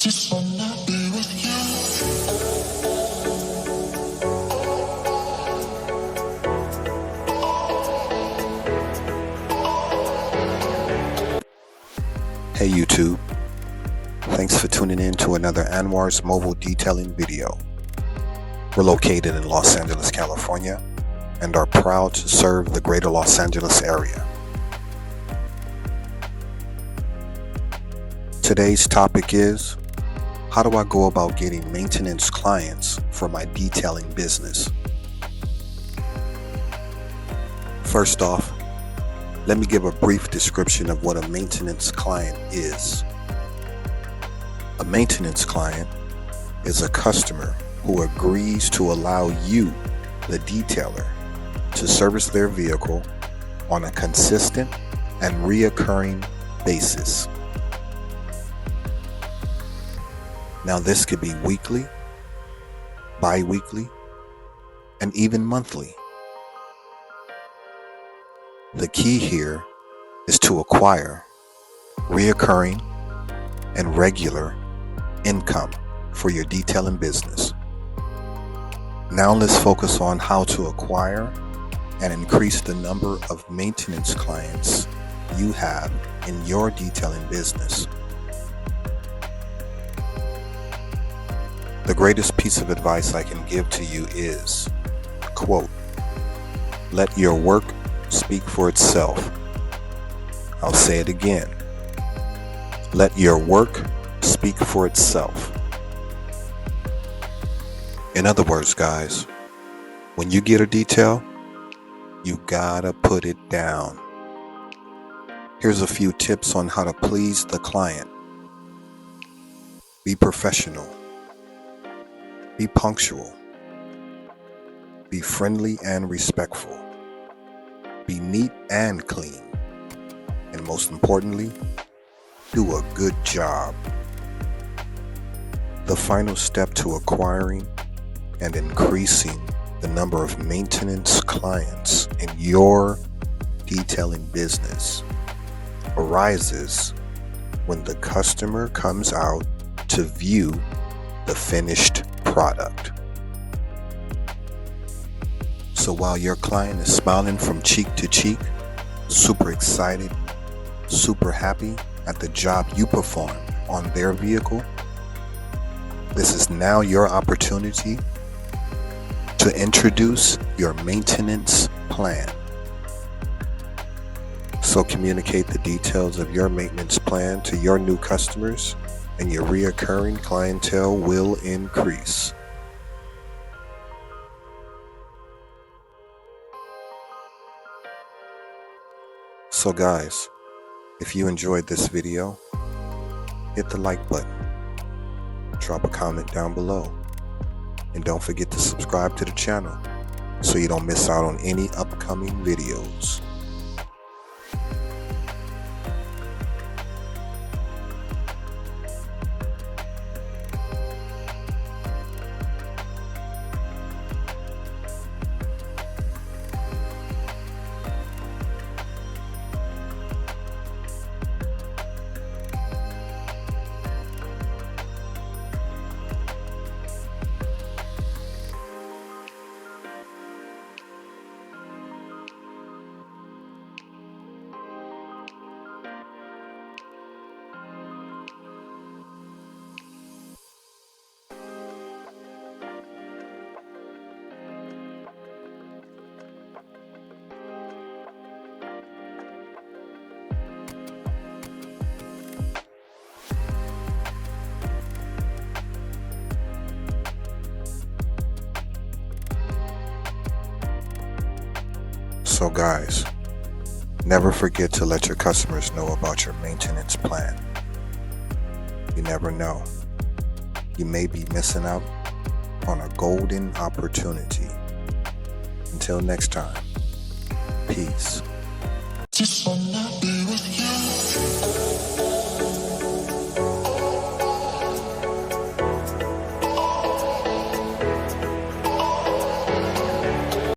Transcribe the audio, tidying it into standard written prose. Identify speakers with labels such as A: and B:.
A: Just wanna be with you.
B: Hey YouTube, thanks for tuning in to another Anwar's mobile detailing video. We're located in Los Angeles, California, and are proud to serve the greater Los Angeles area. Today's topic is, how do I go about getting maintenance clients for my detailing business? First off, let me give a brief description of what a maintenance client is. A maintenance client is a customer who agrees to allow you, the detailer, to service their vehicle on a consistent and reoccurring basis. Now this could be weekly, bi-weekly, and even monthly. The key here is to acquire reoccurring and regular income for your detailing business. Now let's focus on how to acquire and increase the number of maintenance clients you have in your detailing business. The greatest piece of advice I can give to you is, quote, "Let your work speak for itself." I'll say it again. Let your work speak for itself. In other words, guys, when you get a detail, you gotta put it down. Here's a few tips on how to please the client. Be professional. Be punctual. Be friendly and respectful. Be neat and clean. And most importantly, do a good job. The final step to acquiring and increasing the number of maintenance clients in your detailing business arises when the customer comes out to view the finished product. So while your client is smiling from cheek to cheek, super excited, super happy at the job you performed on their vehicle, this is now your opportunity to introduce your maintenance plan. So communicate the details of your maintenance plan to your new customers, and your reoccurring clientele will increase. So guys, if you enjoyed this video, hit the like button, drop a comment down below, and don't forget to subscribe to the channel so you don't miss out on any upcoming videos. So guys, never forget to let your customers know about your maintenance plan. You never know. You may be missing out on a golden opportunity. Until next time, peace.
A: Just wanna